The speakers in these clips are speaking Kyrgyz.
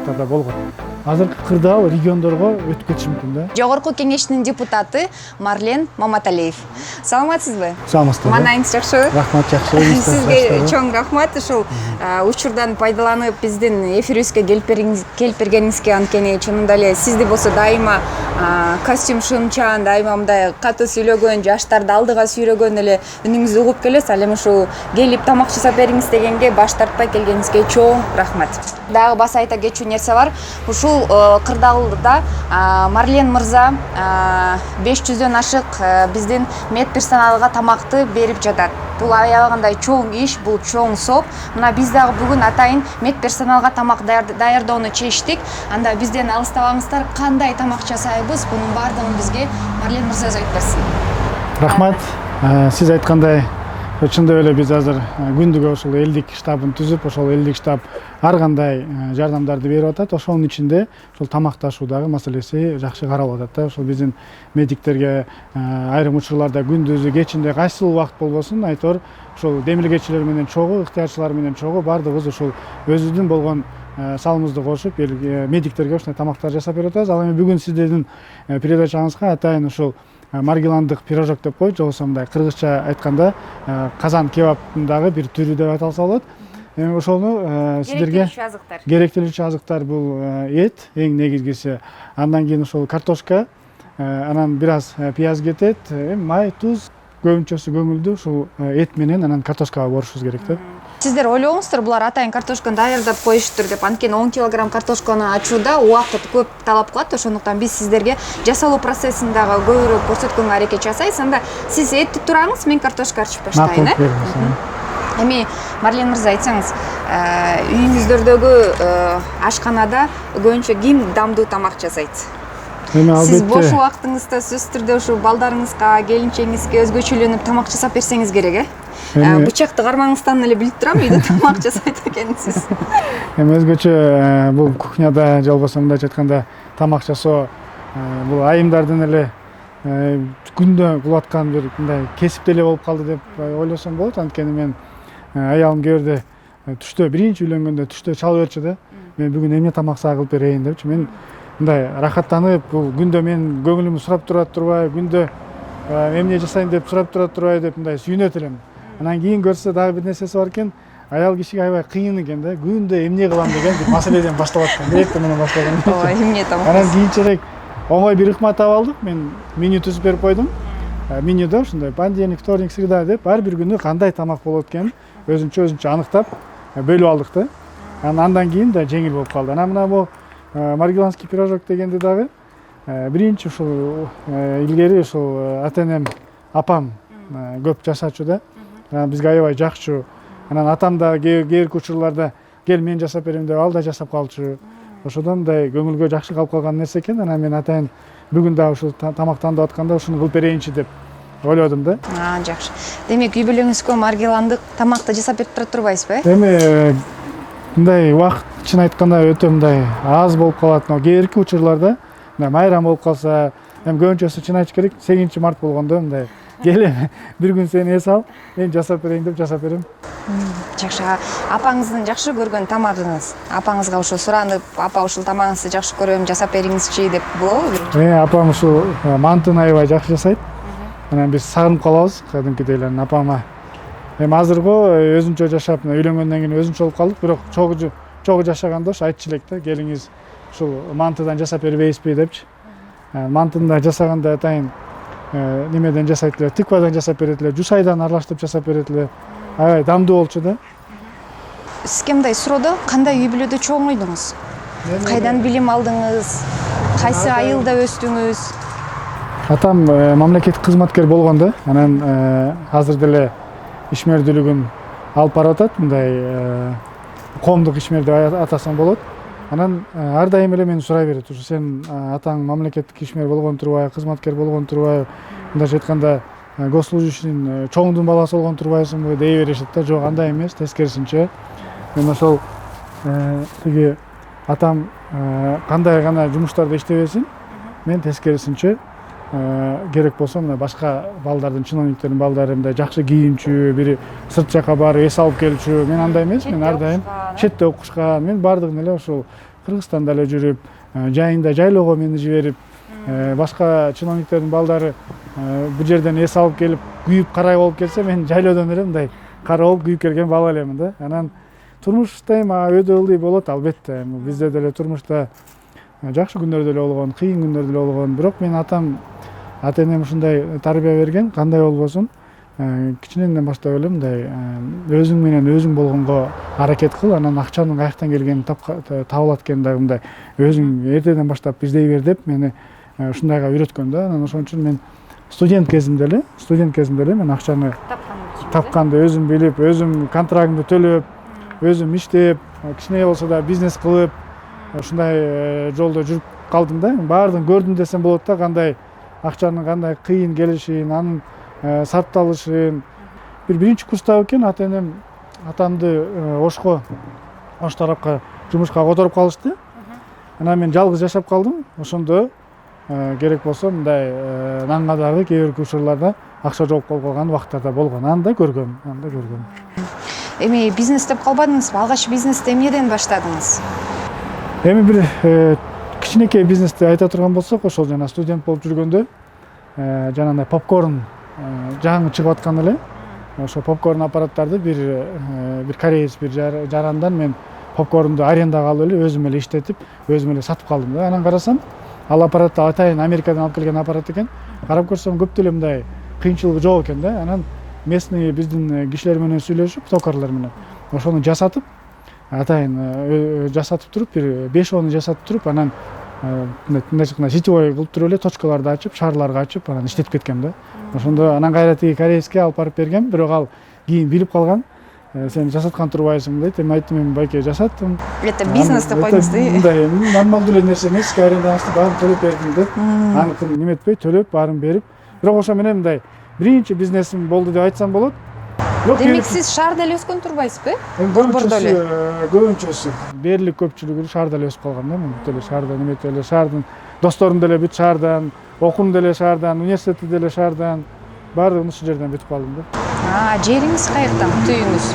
аймактарда болгон. Азыркы кырдаал региондорго өтүп кетиши мүмкүн да. Жогорку кеңештин депутаты Марлен Маматалиев. Саламатсызбы? Саламатсызбы. Маанайыңыз жакшыбы? Рахмат, жакшы. Сизге чоң рахмат. Ушул учурдан пайдаланып биздин эфирибизге келип бергениңизге анткени чынында эле сизди болсо дайыма костюм шымчан, дайыма мындай катуу сүйлөгөн, жаштарды алдыга сүйрөгөн эле үнүңүздү угуп келебиз. Ал эми ушул келип тамак жасап бериңиз дегенге баш тартпай келгениңизге чоң рахмат. Дагы баса айта кетчү нерсе бар. Ушул кырдаалда Марлен мырза 500дөн ашык биздин медперсоналга тамакты берип жатат. Бул аябагандай чоң иш, бул чоң соп. Мына биз дагы бүгүн атайын медперсоналга тамак даярдоону чечтик. Анда бизден алыстабаңыздар, кандай тамак жасайбыз, бунун баардыгын бизге Марлен мырза айтып берсин. Рахмат. Сиз айткандай, чындап эле биз азыр күндүгө ошол элдик штабын түзүп, ошол элдик штаб ар кандай жардамдарды берип атат. Ошонун ичинде ошол тамакташуудагы маселеси жакшы каралып атат да. Ошол биздин медиктерге айрым учурларда күндүзү, кечинде кайсыл убакыт болбосун, айтор ошол демилгечилер менен чогуу, ыктыярчылар менен чогуу баардыгыбыз ошол өзүбүздүн болгон салымызды кошуп, медиктерге ушундай тамактар жасап берип атабыз. Ал эми бүгүн сиздердин передачаңызга атайын ушул маргеландык пирожок деп коет, же болбосо мындай кыргызча айтканда казан кебабындагы бир түрү деп айтылса болот. Эми ошону сиздерге керектелүүчү азыктар бул эт, эң негизгиси. Андан кийин ошол картошка, анан бир аз пияз кетет, май, туз, көбүнчөсү көңүлдүү ушул эт менен анан картошкага борушубуз керек да. Сиздер ойлогоңуздар, булар атайын картошканы даярдап коюштур деп. Анткени 10 килограмм картошканы ачууда убакыт көп талап кылат. Ошондуктан биз сиздерге жасалуу процессин дагы көбүрөөк көрсөткөнгө аракет жасайбыз. Анда сиз этти тураңыз, мен картошка ачып баштайын, Эми Марлен мырза, айтсаңыз, үйүңүздөрдөгү ашканада көбүнчө ким дамдуу тамак жасайт? Сиз бош убактыңызда сөзсүз түрдө ушу балдарыңызга, келинчеңизге өзгөчөлөнүп тамак жасап берсеңиз керек, Бычакты кармагыңыздан эле билип турам, үйдө тамак жасайт экенсиз. Эми өзгөчө бул кухняда, же болбосо мындайча айтканда тамак жасоо бул айымдардын эле күндө кылып аткан бир мындай кесип эле болуп калды деп ойлосом болот. Анткени мен аялым кээ бирде түштө, биринчи үйлөнгөндө түштө чалып берчү да. Мен бүгүн эмне тамак сага кылып берейин депчи. Мен мындай рахаттанып, бул күндө мен көңүлүмдү сурап турбай, күндө эмне жасайын деп сурап турбай деп мындай сүйүнөт элем. Анан кийин көрсө дагы бир нерсеси бар экен. Аял кишиге аябай кыйын экен да. Күндө эмне кылам деген бир маселеден башталат экен. Директор менен башталган. Ооба, эмне тамак. Анан кийинчерээк оңой бир ыкма таап алдык. Мен меню түзүп берип койдум. Менюда ушундай понедельник, вторник, среда деп ар бир күнү кандай тамак болот экенин өзүнчө аныктап бөлүп алдык да. Андан кийин да жеңил болуп калды. Анан мына бул маргеланский пирожок дегенди дагы биринчи ушул илгери ушул ата-энем, апам көп жасачу да. Бизге аябай жакчу. Анан атам да кээ бир учурларда кел мен жасап берем деп ал да жасап калчу. Ошодон мындай көңүлгө жакшы калып калган нерсе экен. Анан мен атайын бүгүн да ушул тамак тандап атканда ушуну кылып берейинчи деп ойлодум да. Жакшы. Демек үй бүлөңүзгө маргеландык тамакты жасап берип турбайсызбы? Эми мындай убакыт чын айтканда өтө мындай аз болуп калат. Но кээ бирки учурларда мындай майрам болуп калса, эми көбүнчөсү чын айтыш керек 8-март болгондо мындай кел бир күн сени эс ал, мен жасап берейин деп жасап берем. Жакшы. Апаңыздын жакшы көргөн тамагыңыз. Апаңызга ошо суранып, апа ушул тамагыңызды жакшы көрөм, жасап бериңизчи деп болобу? Апам ушул мантыны аябай жакшы жасайт. Анан биз сагынып калабыз кадимкидей эле апама. Эми азыркы өзүнчө жашап, үйлөнгөндөн кийин өзүнчө болуп калдык, бирок чогуу жашаганда ошо айтчу элек да, келиңиз ушул мантыдан жасап бербейсизби депчи. Мантыны да жасаганда атайын немеден жасайт эле, тыквадан жасап берет эле, жусайдан аралаштырып жасап берет эле. Аябай дамдуу болчу да. Сизге мындай суроодо кандай үй бүлөдө чоңойдуңуз? Кайдан билим алдыңыз? Кайсы айылда өстүңүз? Атам мамлекеттик кызматкер болгон да. Анан азыр деле ишмердүүлүгүн алып барып атат, мындай коомдук ишмер деп атасам болот. Анан ар дайым эле мени сурай берет. Ушу сен атаң мамлекеттик ишмер болгон турбайбы, кызматкер болгон турбайбы? Мындайча айтканда госслужащийдин чоңдун баласы болгон турбайсыңбы дей беришет да. Жок, андай эмес, тескерисинче. Мен ошол тиги атам кандай гана жумуштарда иштебесин, мен тескерисинче керек болсо мына башка балдардын, чиновниктердин балдары мындай жакшы кийимчү, бири сырт жака барып эс алып келчү. Мен андай эмес, мен ар дайым четте окушкан. Мен баардыгын эле ошол Кыргызстанда эле жүрүп, жайында жайлоого мени жиберип, башка чиновниктердин балдары бир жерден эс алып келип, күйүп карай болуп келсе, мен жайлоодон эле мындай кара болуп күйүп келген бала элемин да. Анан турмушта өйдө ылдый болот албетте. Бизде деле турмушта жакшы күндөр деле болгон, кыйын күндөр деле болгон. Бирок мен ата энем ушундай тарбия берген, кандай болбосун, кичинеден баштап эле мындай өзүң менен өзүң болгонго аракет кыл, анан акчанын каяктан келгенин табылат экен дагы мындай өзүң эртеден баштап издей бер деп мени ушундайга үйрөткөн да. Анан ошон үчүн мен студент кезимде эле мен акчаны тапканды өзүм билип, өзүм контрагымды төлөп, өзүм иштеп, кичине болсо да бизнес кылып, ушундай жолдо жүрүп калдым да. Баардыгын көрдүм десем болот да, кандай акчанын кандай кыйын келишин, анын сарпталышын. Биринчи курста экен ата энем атамды Ош тарапка жумушка которуп калышты. Анан мен жалгыз жашап калдым. Ошондо керек болсо мындай нанга дагы кээ бир учурларда акча жооп калган убактарда болгон. Аны да көргөм. Эми бизнес деп калбадыңызбы? Алгач бизнести эмнеден баштадыңыз? Эми бир кичинекей бизнести айта турган болсок, ошол жана студент болуп жүргөндө жанагындай попкорн жаңы чыгып аткан эле. Ошо попкорн аппараттарды бир кореец бир жарандан мен попкорнду арендага алып эле өзүм эле иштетип, өзүм эле сатып калдым да. Анан карасам, ал аппаратты атайын Америкадан алып келген аппарат экен. Карап көрсөм көп деле мындай кыйынчылыгы жок экен да. Анан местный биздин кишилер менен сүйлөшүп, токарлар менен ошону жасатып, атайын жасатып туруп, бир 5-10 жасатып туруп, анан мындай сетевой кылып туруп эле точкаларды ачып, шаарларга ачып, анан иштетип кеткем да. Ошондо анан кайра тиги кореецке алып барып бергем, бирок ал кийин билип калган. Сен жасаткан турбайсың дейт. Эми айттым, мен байке жасаттым. Это бизнес деп койдуңуз да? Мындай нормалдуу эле нерсе эмес, арендаңызды баарын төлөп бердим деп. Аныкын неметпей төлөп, баарын берип. Бирок ошо менен мындай биринчи бизнесим болду деп айтсам болот. Демек сиз шаарда эле өскөн турбайсызбы? Борбордо эле. Көбүнчөсү дээрлик көпчүлүгү шаарда эле өсүп калган да. Мен бүт эле шаарда немете эле шаардын досторум деле бүт шаардан, окуум деле шаардан, университетти деле шаардан, баардыгын ушул жерден бүтүп калдым да. Жериңиз каяктан, түйүңүз?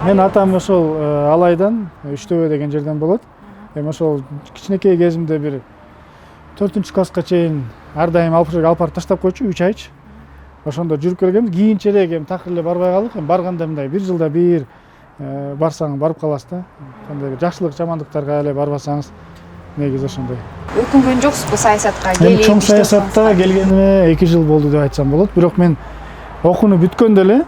Мен атам ошол Алайдан, Үчтөбө деген жерден болот. Эми ошол кичинекей кезимде бир 4-класска чейин ар дайым алып барып таштап койчу 3 айчы. Ошондо жүрүп келгем, кийинчерээк эми такыр эле барбай калдык. Эми барганда мындай бир жылда бир барсаң барып каласыз да. Кандай бир жакшылык, жамандыктарга эле барбасаңыз негизи ошондой. Өкүнгөн жоксузбу саясатка келип? Чоң саясатта келгениме 2 жыл болду деп айтсам болот. Бирок мен окууну бүткөндө эле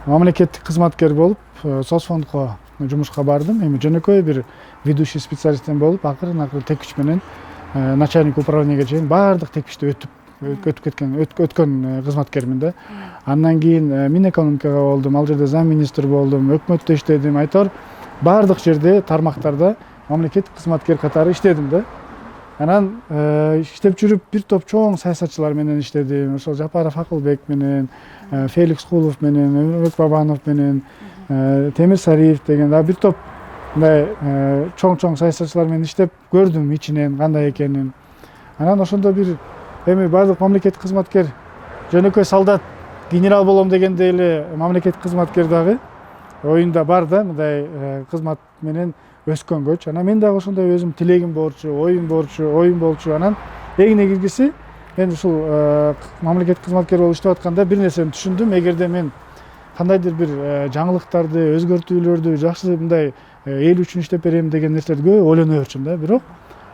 мамлекеттик кызматкер болуп, соцфондко жумушка бардым. Эми жөнөкөй бир ведущий специалисттен болуп, акырын тек күч менен начальник управленияга чейин баардык текшти өткөн кызматкермин да. Андан кийин Минэкономикага болдум, ал жерде зам министр болдум, өкмөттө иштедим, айтор баардык жерде тармактарда мамлекеттик кызматкер катары иштедим да. Анан иштеп жүрүп бир топ чоң саясатчылар менен иштедим. Ошол Жапаров Акылбек менен, Феликс Кулов менен, Өмүрбек Бабанов менен, Темир Сариев деген бир топ мындай чоң саясатчылар менен иштеп көрдүм ичинен кандай экенин. Анан ошондо бир эми баардык мамлекеттик кызматкер жөнөкөй солдат, генерал болом дегенде эле мамлекеттик кызматкер дагы оюнда бар да, мындай кызмат менен өскөн көч. Анан мен дагы ошондой өзүм тилегим борчу, оюм болчу. Анан эң негизгиси мен ушул мамлекеттик кызматкер болуп иштеп атканда бир нерсени түшүндүм. Эгерде мен кандайдыр бир жаңылыктарды, өзгөртүүлөрдү жакшы мындай эл үчүн иштеп берем деген нерселерди көп ойлоно берчүмүн да, бирок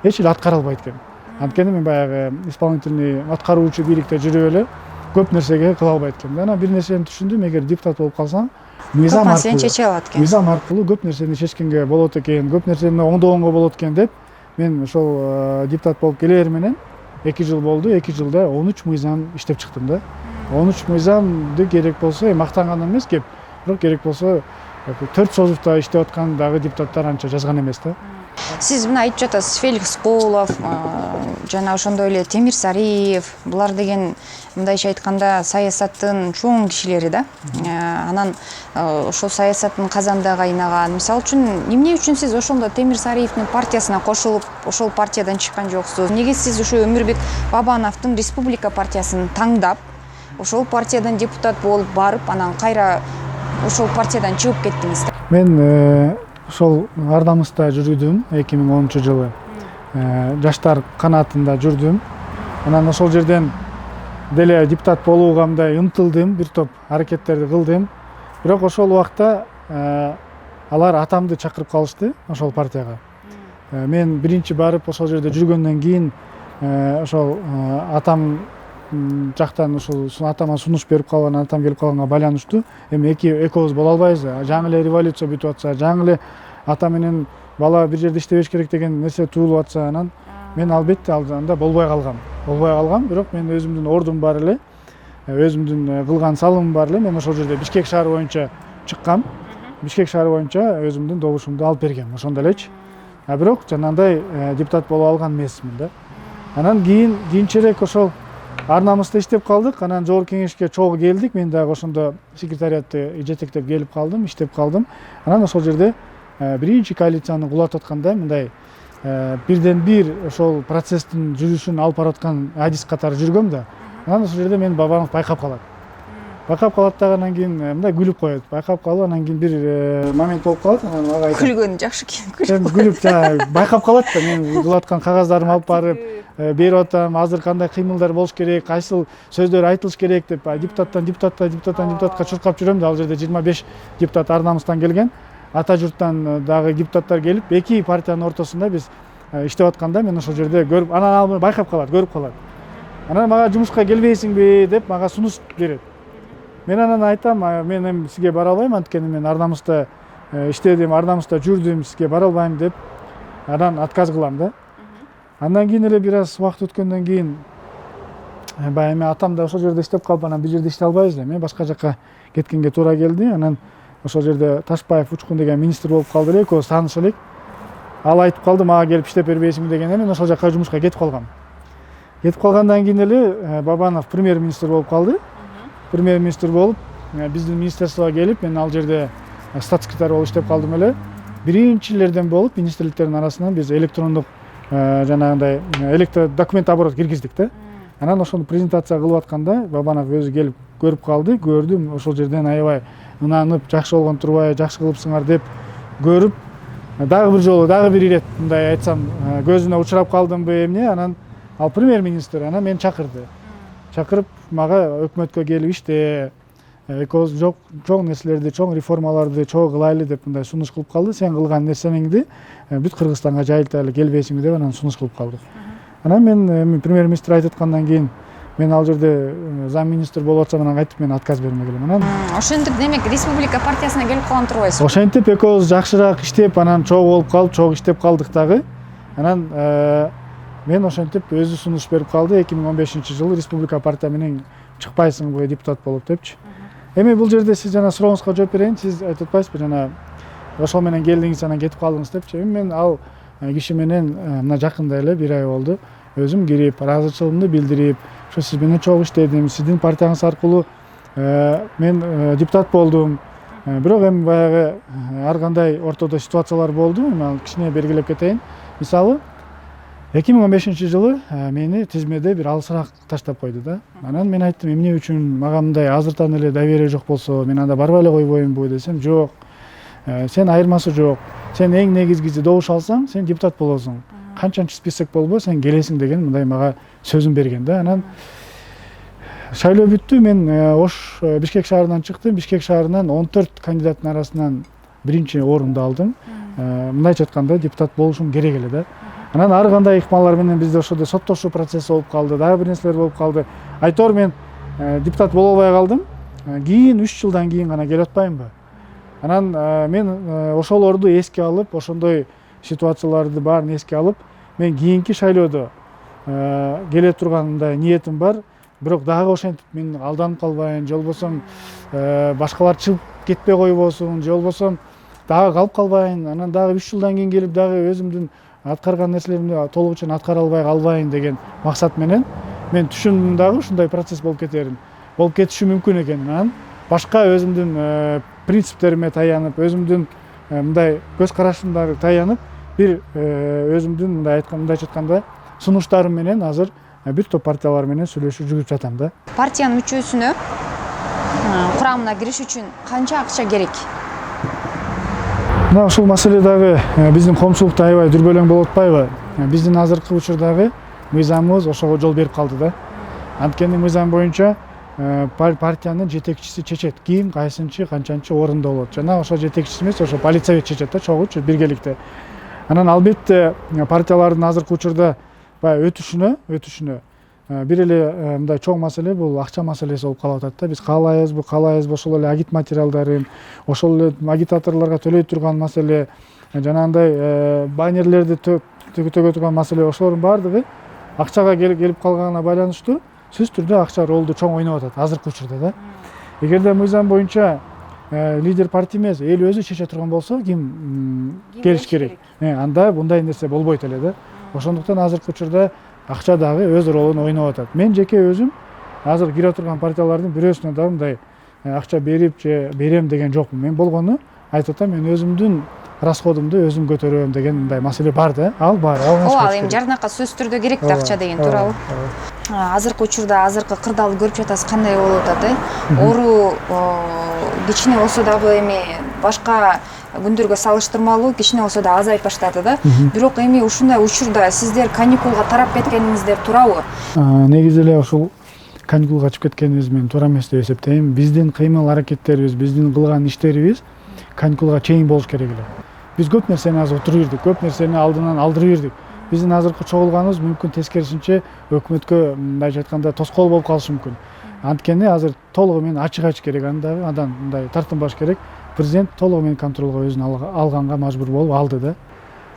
эч эле аткара албайт экенмин. Анткени мен баягы исполнительный аткаруучу бийликте жүрүп эле көп нерсеге кыла албайт экенмин. Анан бир нерсени түшүндүм, эгер депутат болуп калсаң, мыйзам аркылуу көп нерсени чечкенге болот экен, көп нерсени оңдогонго болот экен деп мен ошол депутат болуп келер менен 2 жыл болду. 2 жылда 13 мыйзам иштеп чыктым да. 13 мыйзамды керек болсо мактанганым эмес кеп, бирок керек болсо 4 созувда иштеп аткан дагы депутаттар анча жазган эмес да. Сиз мына айтып жатасыз, Феликс Кулов, жана ошондой эле Темир Сариев, булар деген мындайча айтканда саясаттын чоң кишилери да. Анан ошол саясаттын казандагы кайнаган. Мисалы үчүн, эмне үчүн сиз ошондо Темир Сариевдин партиясына кошулуп, ошол партиядан чыккан жоксуз? Неге сиз ошо Өмүрбек Бабановдун Республика партиясын таңдап, ошол партиядан депутат болуп барып, анан кайра ошол партиядан чыгып кеттиңиз? Мен ошол Ардамыста жүрдүм 2010 жылы. жаштар канатында жүрдүм. Анан ошол жерден деле депутат болууга мындай умтулдум, бир топ аракеттерди кылдым. Бирок ошол убакта алар атамды чакырып калышты ошол партияга. Мен биринчи барып ошол жерде жүргөндөн кийин ошол атам жактан ушул атама сунуш берип калган, атам келип калганга байланыштуу. Эми экөөбүз боло албайбыз. Жаңы эле революция бүтүп атса, жаңы эле ата менен бала бир жерде иштебеш керек деген нерсе туулуп атса, анан мен албетте анда болбой калгам. Бирок мен өзүмдүн ордум бар эле, өзүмдүн кылган салымым бар эле. Мен ошол жерде Бишкек шаары боюнча чыккам. Бишкек шаары боюнча өзүмдүн добушумду алып бергем, ошондо элечи. Бирок жанагындай депутат боло алган эмесмин да. Анан кийинчерээк ошол ар намыста иштеп калдык. Анан жогорку кеңешке чогуу келдик. Мен дагы ошондо секретариатты жетектеп келип калдым, иштеп калдым. Анан ошол жерде биринчи коалицияны кулатып атканда мындай бирден бир ошол процесстин жүрүшүн алып бараткан адис катары жүргөм да. Анан ошол жерде мен Бабанов байкап калат. Дагы анан кийин мындай күлүп коет. Байкап калып, анан кийин бир момент болуп калат. Анан ага айтам. Күлгөн жакшы экен. Күлүп байкап калат да. Мен кулаткан кагаздарымды алып барып берип атам. Азыр кандай кыймылдар болуш керек, кайсыл сөздөр айтылыш керек деп депутаттан депутатка чуркап жүрөм да. Ал жерде 25 депутат ар намыстан келген. Ата журттан дагы депутаттар келип, эки партиянын ортосунда биз иштеп атканда мен ошол жерде көрүп, анан ал байкап калат, көрүп калат. Анан мага жумушка келбейсиңби деп мага сунуш берет. Мен анан айтам, мен эми сизге бара албайм, анткени мен ар намыста иштедим, ар намыста жүрдүм, сизге бара албайм деп анан отказ кылам да. Андан кийин эле бир аз убакыт өткөндөн кийин баягы эми атам да ошол жерде иштеп калып, анан бир жерде иштей албайбыз да. Мен башка жака кеткенге туура келди. Анан ошол жерде Ташбаев Учкун деген министр болуп калды эле, экөөбүз тааныш элек. Ал айтып калды, мага келип иштеп бербейсиңби дегенде мен ошол жака жумушка кетип калгам. Кетип калгандан кийин эле Бабанов премьер-министр болуп калды. Премьер-министр болуп, биздин министерствого келип, мен ал жерде статс-секретарь болуп иштеп калдым эле. Биринчилерден болуп, министрликтердин арасынан биз электрондук жанагындай документ оборот киргиздик да. Анан ошону презентация кылып атканда Бабанов өзү келип көрүп калды, көрдүм ошол жерден аябай ынанып, жакшы болгон турбайбы, жакшы кылыпсыңар деп көрүп, дагы бир жолу, дагы бир ирет мындай айтсам, көзүнө учурап калдымбы эмне, анан ал премьер-министр анан мени чакырды. Чакырып мага өкмөткө келип иште, экөөбүз чоң нерселерди, чоң реформаларды чогуу кылайлы деп мындай сунуш кылып калды. Сен кылган нерсеңди бүт Кыргызстанга жайылтайлы, келбейсиңби деп анан сунуш кылып калды. Анан мен премьер-министр айтып аткандан кийин мен ал жерде зам министр болуп атсам, анан кайтып мен отказ бермек элем. Анан ошентип демек республика партиясына келип калган турбайсызбы? Ошентип экөөбүз жакшыраак иштеп, анан чогуу болуп калып, чогуу иштеп калдык дагы. Анан мен ошентип өзү сунуш берип калды 2015-жылы республика партия менен чыкпайсыңбы депутат болуп депчи. Эми бул жерде сиз жана сурооңузга жооп берейин. Сиз айтып атпайсызбы жана ошол менен келдиңиз, анан кетип калдыңыз депчи. Эми мен ал киши менен мына жакында эле бир ай болду. Өзүм кирип, ыраазычылыгымды билдирип, ошо сиз менен чогуу иштедим, сиздин партияңыз аркылуу мен депутат болдум. Бирок эми баягы ар кандай ортодо ситуациялар болду. Эми ал кичине белгилеп кетейин. Мисалы 2015-жылы мени тизмеде бир алысыраак таштап койду да. Анан мен айттым, эмне үчүн мага мындай азыртан эле доверие жок болсо, мен анда барбай эле койбоймунбу десем, жок. Сен айырмасы жок. Сен эң негизгиси добуш алсаң, сен депутат болосуң. Канчанчы список болбо, сен келесиң деген мындай мага сөзүн берген да. Анан шайлоо бүттү, мен Ош Бишкек шаарынан чыктым. Бишкек шаарынан 14 кандидаттын арасынан биринчи орунду алдым. Мындайча айтканда депутат болушум керек эле да. Анан ар кандай ыкмалар менен бизде ошодо соттошуу процесси болуп калды, дагы бир нерселер болуп калды. Айтор мен депутат боло албай калдым. Кийин 3 жылдан кийин гана келип атпаймынбы? Анан мен ошолорду эске алып, ошондой ситуацияларды баарын эске алып, мен кийинки шайлоодо келе тургандай ниетим бар. Бирок дагы ошентип мен алданып калбайын, же болбосо башкалар чыгып кетпей койбосун, же болбосо дагы калып калбайын. Анан дагы 3 жылдан кийин келип дагы өзүмдүн аткарган нерселеримди толугуча аткара албай калбайын деген максат менен мен түшүндүм дагы ушундай процесс болуп кетерин, болуп кетиши мүмкүн экенин. Анан башка өзүмдүн принциптериме таянып, өзүмдүн мындай көз карашымдагы таянып, бир өзүмдүн мындайча айтканда сунуштарым менен азыр бир топ партиялар менен сүйлөшүп жүрүп жатам да. Партиянын мүчөсүнө курамына кириш үчүн канча акча керек? Мына ушул маселе дагы биздин коомчулукта аябай дүрбөлөң болуп атпайбы? Биздин азыркы учурдагы мыйзамыбыз ошого жол берип калды да. Анткени мыйзам боюнча партиянын жетекчиси чечет, ким кайсынчы канчанчы орунда болот. Жана ошо жетекчиси эмес, ошо политсовет чечет да, чогуу биргеликте. Анан албетте партиялардын азыркы учурда баягы өтүшүнө бир эле мындай чоң маселе бул акча маселеси болуп калып атат да. Биз каалайбызбы, ошол эле агит материалдарын, ошол эле агитаторлорго төлөй турган маселе, жанагындай баннерлерди төгө турган маселе, ошолордун баардыгы акчага келип калганына байланыштуу сөзсүз түрдө акча ролду чоң ойноп атат азыркы учурда да. Эгерде мыйзам боюнча лидер партия эмес, эл өзү чече турган болсо, ким келиш керек? Анда мындай нерсе болбойт эле да. Ошондуктан азыркы учурда акча дагы өз ролун ойноп атат. Мен жеке өзүм азыр кире турган партиялардын бирөөсүнө дагы мындай акча берип же берем деген жокмун. Мен болгону айтып атам, мен өзүмдүн расходумду өзүм көтөрөм деген мындай маселе бар да. Ал бар. Ал эми жарнакка сөзсүз түрдө керек да акча деген туурабы? Азыркы учурда азыркы кырдаалды көрүп жатасыз, кандай болуп атат, Ору кичине болсо дагы эми башка күндөргө салыштырмалуу кичине болсо да азайып баштады да. Бирок эми ушундай учурда сиздер каникулга тарап кеткениңиздер туурабы? Негизи эле ушул каникулга чыгып кеткенибиз мен туура эмес деп эсептейм. Биздин кыймыл аракеттерибиз, биздин кылган иштерибиз каникулга чейин болуш керек эле. Биз көп нерсени азыр утуруп жүрдүк, көп нерсени алдынан алдырып жүрдүк. Биздин азыркы чогулганыбыз мүмкүн тескерисинче өкмөткө мындайча айтканда тоскоол болуп калышы мүмкүн. Анткени азыр толугу менен ачык айтыш керек, андан мындай тартынбаш керек. Президент толугу менен контролго өзүн алганга мажбур болуп алды да.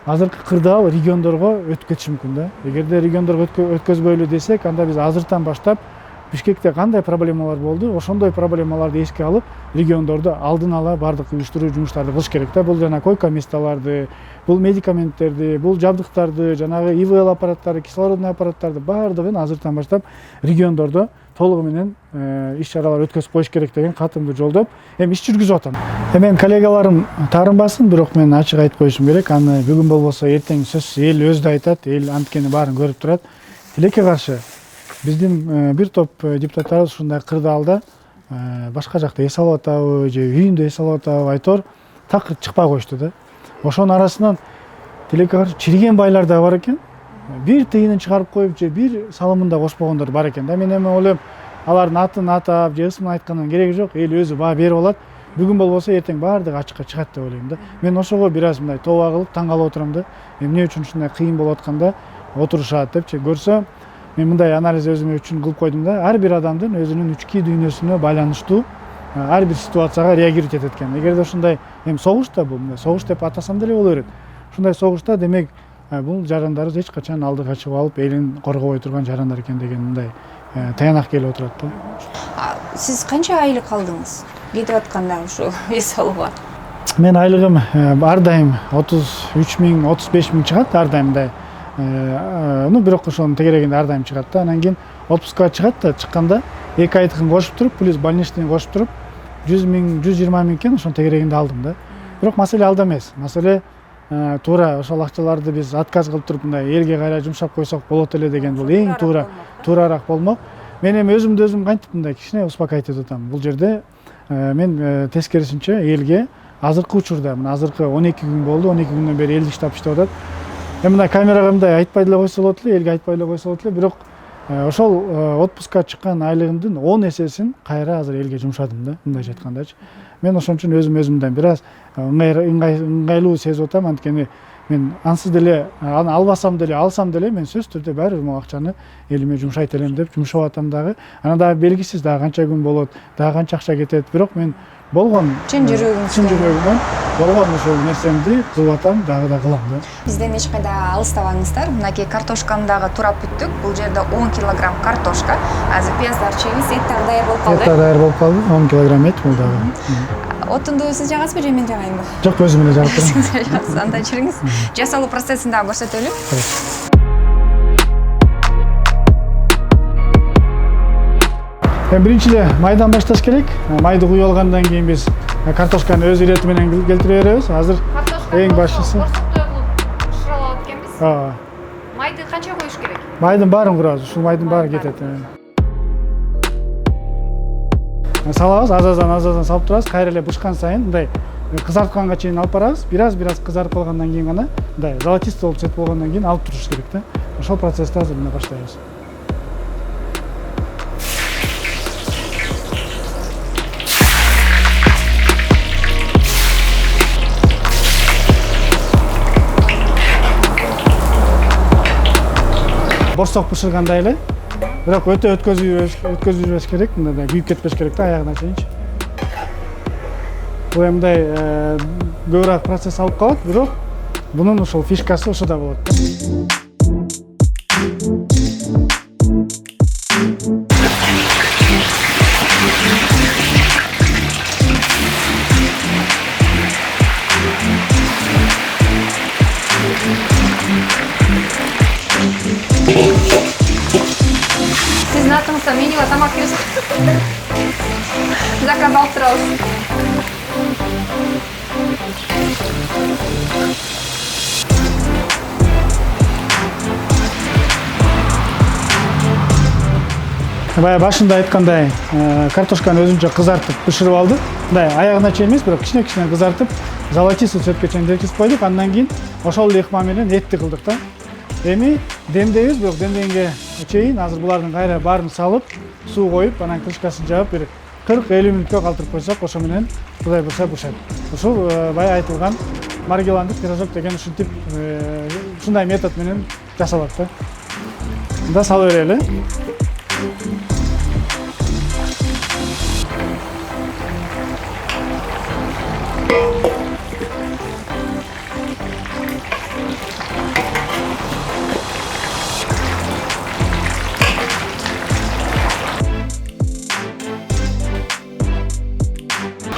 Азыркы кырдаал региондорго өтүп кетиши мүмкүн да. Эгерде региондорго өткөзбөйлү десек, анда биз азыртан баштап Бишкекте кандай проблемалар болду, ошондой проблемаларды эске алып, региондордо алдын ала бардык уюштуруу жумуштарды кылыш керек да. Бул жана койка месталарды, бул медикаменттерди, бул жабдыктарды, жанагы ИВЛ аппараттары, кислородный аппараттарды баардыгын азыртан баштап региондордо толугу менен иш-чаралар өткөзүп коюш керек деген катымды жолдоп, эми иш жүргүзүп атам. Мен коллегаларым таарынбасын, бирок мен ачык айтып коюшум керек. Аны бүгүн болбосо эртең сөзсүз эл өзү да айтат, эл анткени баарын көрүп турат. Тилекке каршы биздин бир топ депутаттарыбыз ушундай кырдаалда башка жакта эс алып атабы же үйүндө эс алып атабы айтор такыр чыкпай коюшту да. Ошонун арасынан тилекке каршы чириген байлар да бар экен. Бир тыйынын чыгарып коюп же бир салымын да кошпогондор бар экен да. Мен эми ойлойм, алардын атын атап же ысмын айткандын кереги жок. Эл өзү баа берип алат. Бүгүн болбосо эртең баардыгы ачыкка чыгат деп ойлойм да. Мен ошого бир аз мындай тооба кылып таң калып отурам да. Эмне үчүн ушундай кыйын болуп атканда отурушат депчи көрсөм, мен мындай анализ өзүм үчүн кылып койдум да. Ар бир адамдын өзүнүн ички дүйнөсүнө байланыштуу ар бир ситуацияга реагировать этет экен. Эгерде ушундай эми согушта бул, согуш деп атасам деле боло берет. Ушундай согушта демек бул жарандарыбыз эч качан алдыга чыгып алып элин коргобой турган жарандар экен деген мындай таянак келип отурат да. Сиз канча айлык алдыңыз кетип атканда ушу эс алууга? Мен айлыгым ар дайым 33 миң, 35 миң чыгат ар дайым мындай. Бирок ошонун тегерегинде ар дайым чыгат да. Анан кийин отпускка чыгат да, чыкканда 2 айдыкын кошуп туруп, плюс больничный кошуп туруп 100 миң, 120 миң экен, ошонун тегерегинде алдым да. Бирок маселе алда эмес. Маселе туура ошол акчаларды биз отказ кылып туруп мындай элге кайра жумшап койсок болот эле деген бул эң туураараак болмок. Мен эми өзүмдү өзүм кантип мындай кичине успокаивать атам. Бул жерде мен тескерисинче элге азыркы учурда, мына азыркы 12 күн болду, 12 күндөн бери элдик штаб иштеп атат. Мындай камерага мындай айтпай деле койсо болот эле, элге айтпай деле койсо болот эле, бирок ошол отпускка чыккан айлыгымдын 10 эсесин кайра азыр элге жумшадым да, мындайча айткандачы. Мен ошон үчүн өзүмдөн бир аз ыңгайлуу сезип атам, анткени мен ансыз деле аны албасам деле, алсам деле мен сөзсүз түрдө баары бир могу акчаны элиме жумшайт элем деп жумшап атам дагы. Анан дагы белгисиз дагы канча күн болот, дагы канча акча кетет, бирок мен болгон чын жүрөгүмдөн болгон ошол нерсемди кылып атам, дагы да кылам да. Бизден эч кайда алыстабаңыздар. Мынакей картошканы дагы турап бүттүк. Бул жерде 10 килограмм картошка, азыр пияздар чейбиз, эт дагы даяр болуп калды. Эт дагы даяр болуп калды, 10 килограмм эт бул дагы. Отунду сиз жагасызбы же мен жагайынбы? Жок, өзүм эле жагып турам. Анда чыгыңыз. Жасалуу процессин дагы көрсөтөлү. Биринчи эле майдан башташ керек. Майды куюп алгандан кийин биз картошканы өз ирети менен келтире беребиз. Азыр эң башкысы бышыралап аткенбиз. Майды канча коюш керек? Майдын баарын курабыз. Ушул майдын баары кетет. Салабыз, аз-аздан салып турабыз. Кайра эле бышкан сайын мындай кызартканга чейин алып барабыз. Бираз кызарып калгандан кийин гана мындай золотистый болуп цвет болгондон кийин алып туруш керек да. Ошол процессти азыр мына баштайбыз. Борсок бышыргандай эле. Бирок өтө өткөзүбөш керек, мындай күйүп кетпеш керек да аягына чейинчи. Бул мындай көбүрөөк процесс алып калат, бирок бунун ошол фишкасы ошода болот. Сиздин атыңызда менюга тамак бересиз. Заказ алып турабыз. Бая башында айткандай, картошканы өзүнчө кызартып, бышырып алдык. Мындай аягына чейин эмес, бирок кичине кызартып, золотистый цветке чейин жеткизип койдук. Андан кийин ошол эле ыкма менен этти кылдык да. Эми демдейбиз, бирок демдегенге чейин азыр булардын кайра баарын салып, суу коюп, анан крышкасын жаап, бир 40-50 мүнөткө калтырып койсок, ошо менен Кудай бурса бышат. Ушул бая айтылган маргеландык пирожок деген ушинтип ушундай метод менен жасалат да. Мында сала берели.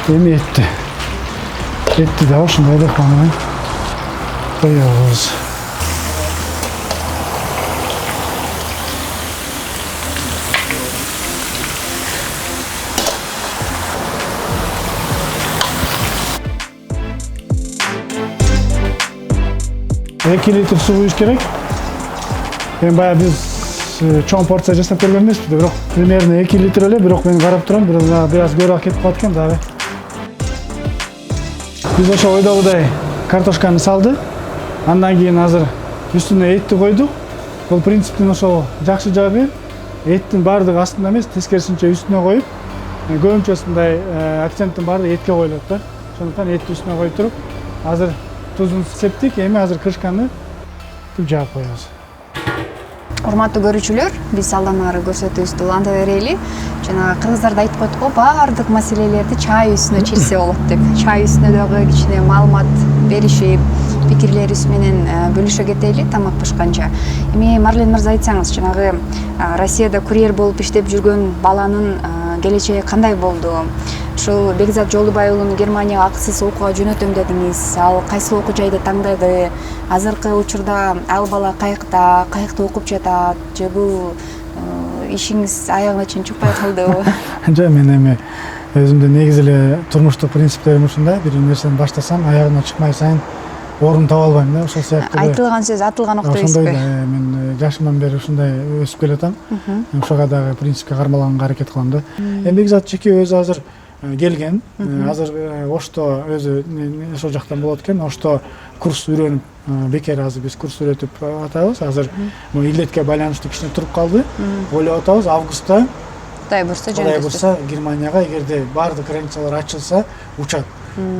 Эми этти да ушундай эле менен коебуз. Эки литр суу куюш керек. Эми бая биз чоң порция жасап көргөн эмеспиз, бирок примерно 2 литр эле, бирок мен карап турам, бираз көбүрөөк кетип калат экен дагы. Биз ошо ойдогудай картошканы салды. Андан кийин азыр үстүнө этти койдук. Бул принциптин ошол жакшы жагы эттин баардыгы астында эмес, тескерисинче үстүнө коюп, көбүнчөсүндай акценттин баардыгы этке коюлат да. Ошондуктан этти үстүнө коюп туруп, азыр тузун септик, эми азыр крышканы жаап коебуз. Урматтуу көрүүчүлөр, биз алдан ары көрсөтүүбүздү уланта берели. Жана кыргыздарда айтып койдук го, баардык маселелерди чай үстүнө чечсе болот деп. Чай үстүнө дагы кичине маалымат беришип, пикирлерибиз менен бөлүшө кетели тамак бышканча. Эми Марлен мырза айтсаңыз, жанагы Россияда курьер болуп иштеп жүргөн баланын келечеги кандай болду? Ушул Бекзат Жолдубай уулуну Германияга акысыз окууга жөнөтөм дедиңиз. Ал кайсы окуу жайды тандады? Азыркы учурда ал бала кайыкта окуп жатат же бул ишиңиз аягына чейин чыкпай калдыбы? Жок, мен эми өзүмдүн негизи эле турмуштук принциптерим ушундай. Бир нерсени баштасам, аягына чыкмай сайын орун таба албайм да. Ошол сыяктуу айтылган сөз атылган ок дейсизби? Ошондой мен жашымдан бери ушундай өсүп келатам. Ошого дагы принципке кармалганга аракет кылам да. Эми Бекзат жеке өзү азыр келген. Азыр Ошто өзү ошол жактан болот экен. Ошто курс үйрөнүп, бекер азыр биз курс үйрөтүп атабыз. Азыр бул илетке байланыштуу кичине туруп калды. Ойлоп атабыз августта Кудай бурса Германияга, эгерде баардык границалар ачылса, учат.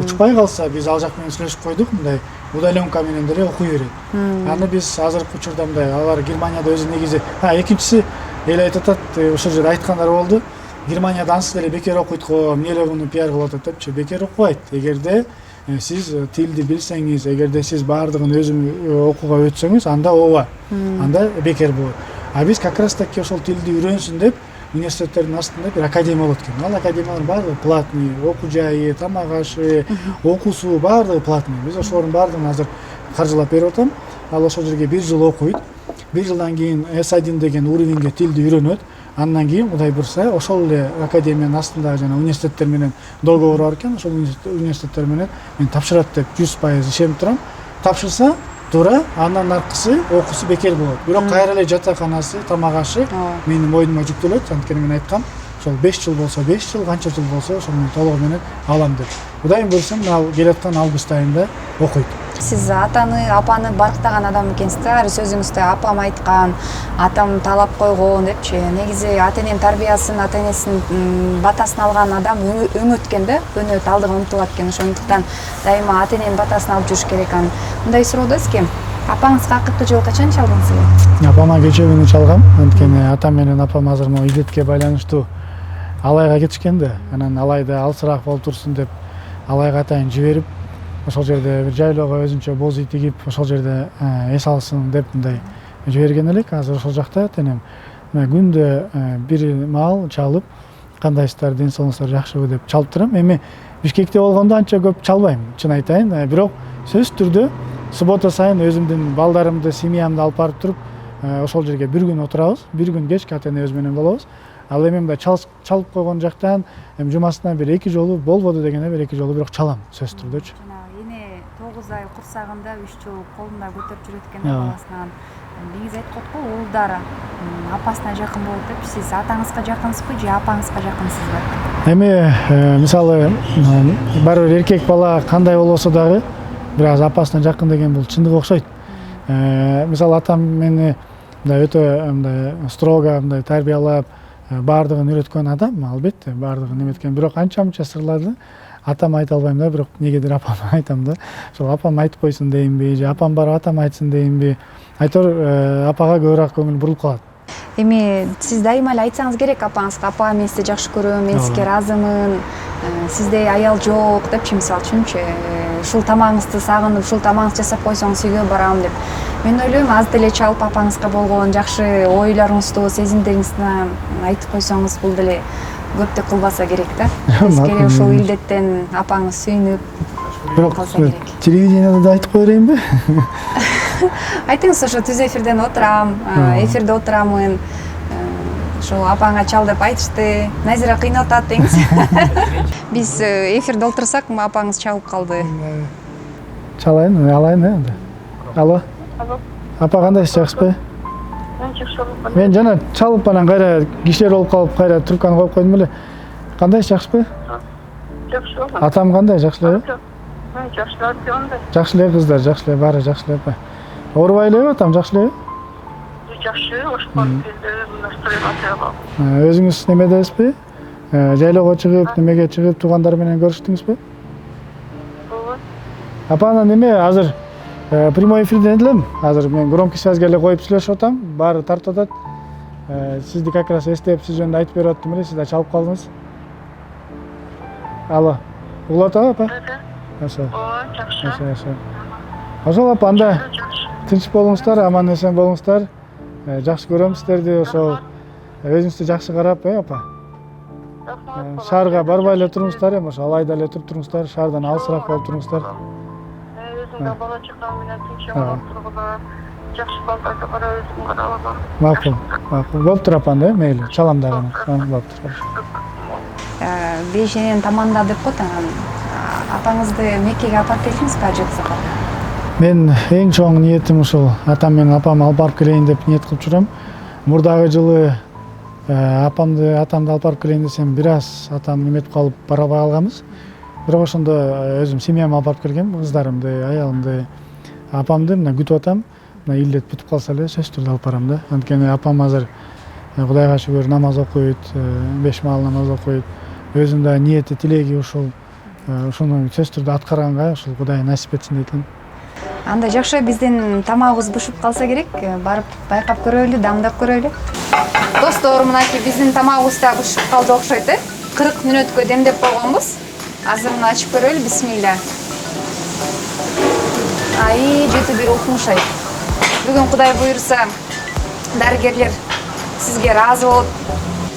Учпай калса, биз ал жак менен сүйлөшүп койдук, мындай удаленка менен деле окуй берет. Аны биз азыркы учурда мындай алар Германияда өзү негизи, экинчиси эл айтып атат, ошол жерде айткандар болду. Германияда ансыз деле бекер окуйт го, эмне эле муну пиар кылып атат депчи. Бекер окубайт. Эгерде сиз тилди билсеңиз, эгерде сиз баардыгын өзүм окууга өтсөңүз, анда ооба. Анда бекер болот. А биз как раз таки ошол тилди үйрөнсүн деп университеттердин астында бир академия болот экен. Ал академиялардын баардыгы платный, окуу жайы, тамак ашы, окуусу баардыгы платный. Биз ошолордун баардыгын азыр каржылап берип атам. Ал ошол жерге 1 жыл окуйт. 1 жылдан кийин S1 деген уровеньге тилди үйрөнөт. Андан кийин Кудай бурса ошол эле академиянын астындагы жана университеттер менен договор бар экен. Ошол университеттер менен мен тапшырат деп 100% ишенип турам. Тапшырса туура, андан аркысы окуусу бекер болот. Бирок кайра эле жатаканасы, тамак ашы менин мойнума жүктөлөт. Анткени мен айткам, ошол 5 жыл болсо 5 жыл, канча жыл болсо ошол менен толугу менен алам деп. Кудайым буйрса ал келаткан август айында окуйт. Сиз атаны, апаны барктаган адам экенсиз да. Сөзүңүздө апам айткан, атам талап койгон депчи. Негизи ата-эненин тарбиясын, ата-энесинин батасын алган адам өң өткөн да, өнөт алдыга умтулат экен. Ошондуктан дайыма ата-эненин батасын алып жүрүш керек экен. Мындай суроодо эске, апаңызга акыркы жолу качан чалдыңыз? Апама кече күнү чалгам. Анткени атам менен апам азыр могу илдетке байланыштуу Алайга кетишкен да. Анан Алайда алсыраак болуп турсун деп Алайга атайын жиберип, ошол жерде бир жайлоого өзүнчө боз үй тигип, ошол жерде эс алсын деп мындай жиберген элек. Азыр ошол жакта тенем күндө бир маал чалып, кандайсыздар, ден соолугуңуздар жакшыбы деп чалып турам. Эми Бишкекте болгондо анча көп чалбайм, чын айтайын. Бирок сөзсүз түрдө суббота сайын өзүмдүн балдарымды, семьямды алып барып туруп, ошол жерге бир күн отурабыз, бир күн кечки ата-энебиз менен болобуз. Ал эми мындай чалып койгон жактан жумасына бир 2 жолу болбоду дегенде бир 2 жолу бирок чалам сөзсүз түрдөчү. Эне 9 ай курсагында 3 жыл колунда көтөрүп жүрөт экен баласынан. Биңиз айткан го, уулдар апасына жакын болот деп, сиз атаңызга жакынсызбы же апаңызга жакынсызбы? Эми мисалы бар бир эркек бала кандай болбосо дагы бир аз апасына жакын деген бул чындык окшойт. Мисалы атам мени мындай өтө мындай строго мындай тарбиялап, баардыгын үйрөткөн адам, албетте, баардыгын неметкен. Бирок анча-мынча сырларды атам айта албайм да, бирок негедир апама айтам да. Ошол апам айтып койсун дейинби, же апам барып атам айтсын дейинби. Айтор апага көбүрөөк көңүл бурулуп калат. Эми сиз дайыма эле айтсаңыз керек апаңызга, апа мен сизди жакшы көрөм, мен сизге ыраазымын, сизде аял жок депчи, мисалы үчүнчү, ушул тамагыңызды сагынып, ушул тамагыңызды жасап койсоңуз үйгө барам деп. Мен ойлойм, аз деле чалып апаңызга болгон жакшы ойлоруңузду, сезимдериңизди айтып койсоңуз, бул деле көптү кылбаса керек да. Эскере ушул илдеттен апаңыз сүйүнүп калса керек. Телевиденияда да айтып кое берейинби? Айтыңыз, ошо түз эфирден отурам, эфирде отурамын. Ошо апаңа чал деп айтышты. Назира кыйнап атат деңиз. Биз эфирде отурсак, апаңыз чалып калды. Чалайын, алайын энди. Алло. Апа кандайсыз, жакшысызбы? Мен жакшы. Мен жана чалып анан кайра кишилер болуп калып, кайра трубканы коюп койдум эле. Кандайсыз, жакшысызбы? Жакшы. Атам кандай, жакшы элеби? Мен жакшы эле. Жакшы эле кыздар, жакшы эле, баары жакшы эле. Оорубай элеби атам, жакшы элеби? Жакшы, ошол келди, настроение. Өзүңүз немедесизби? Жайлоого чыгып, немеге чыгып, туугандар менен көрүштүңүзбү? Апа, анан неме азыр прямой эфирден элем. Азыр мен громкий связьга эле коюп сүйлөшүп атам. Баары тартып атат. Сизди как раз эстеп, сиз жөнүндө айтып берип аттым эле, сиз да чалып калдыңыз. Алло. Угулуп атабы, апа? Ошо. Жакшы. Ошол апа, анда тынч болуңуздар, аман эсен болуңуздар. Жакшы көрөм сиздерди, ошол өзүңүздү жакшы карап, апа. Шаарга барбай эле туруңуздар, эми ошо Алайда эле туруп туруңуздар, шаардан алысыраак болуп туруңуздар. Өзүмдө бала чакам менен тынч тургула, жакшы балдарды кара өзүм карап. Макул. Болуптур апа, анда мейли, чалам дагы. Болуптур. Бейшенен таманда деп коет, апаңызды Меккеге апарып келдиңизби, ажытсага? Мен эң чоң ниетим ушул атам менен апамды алып барып келейин деп ниет кылып жүрөм. Мурдагы жылы атамды алып барып келейин десем, бир аз атам неметип калып бара албай калганбыз. Бирок ошондо өзүм семьямды алып барып келгем, кыздарымды, аялымды, апамды мына күтүп атам. Мына илдет бүтүп калса эле сөзсүз түрдө алып барам да. Анткени апам азыр Кудайга шүгүр намаз окуйт, 5 маал намаз окуйт. Өзүнүн да ниети, тилеги ушул ушуну сөзсүз түрдө аткарганга ушул Кудай насип этсин дейт элем. Анда жакшы, биздин тамагыбыз бышып калса керек, барып байкап көрөлү, дамдап көрөлү. Достор, мынакей биздин тамагыбыз да бышып калды окшойт, 40 мүнөткө демдеп койгонбуз. Азыр муну ачып көрөлү, бисмилля. Жети бир укмушайт. Бүгүн Кудай буйрса, дарыгерлер сизге ыраазы болуп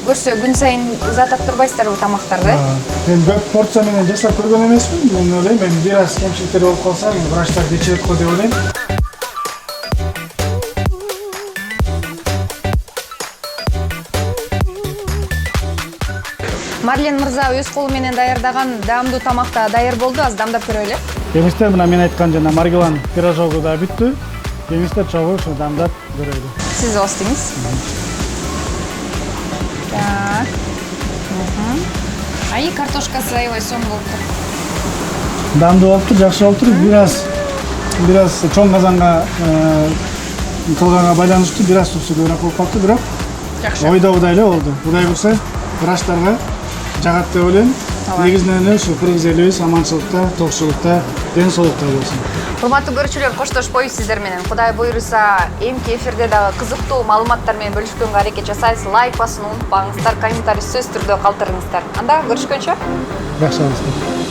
көрсө күн сайын узатып турбайсыздарбы тамактарды? Мен көп порция менен жасап көргөн эмесмин. Мен ойлойм, эми бир аз кемчиликтер болуп калса, врачтар кечирет го деп ойлойм. Марлен мырза өз колу менен даярдаган даамдуу тамакта даяр болду, аз дамдап көрөлү. Кеңиштер мына мен айткан жана маргелан пирожогу да бүттү. Кеңиштер чогуу ушу дамдап көрөлү. Сиз остуңуз. Так. Ай картошкасы аябай сонун болуптур. Даамдуу болуптур, жакшы болуптур. Бираз чоң казанга кылганга байланыштуу бираз сусу көбүрөөк болуп калды, бирок Жакшы. ойдогудай эле болду. Кудай буюрса, врачтарга жагат деп ойлойм. Негизинен эле ушу кыргыз элибиз аманчылыкта, токчулукта, ден соолукта болсун. Урматтуу көрүүчүлөр, коштошпойбуз сиздер менен. Кудай буйруса, эмки эфирде дагы кызыктуу маалыматтар менен бөлүшкөнгө аракет жасайбыз. Лайк басууну унутпаңыздар, комментарий сөзсүз түрдө калтырыңыздар. Анда көрүшкөнчө. Жакшы болуңуздар.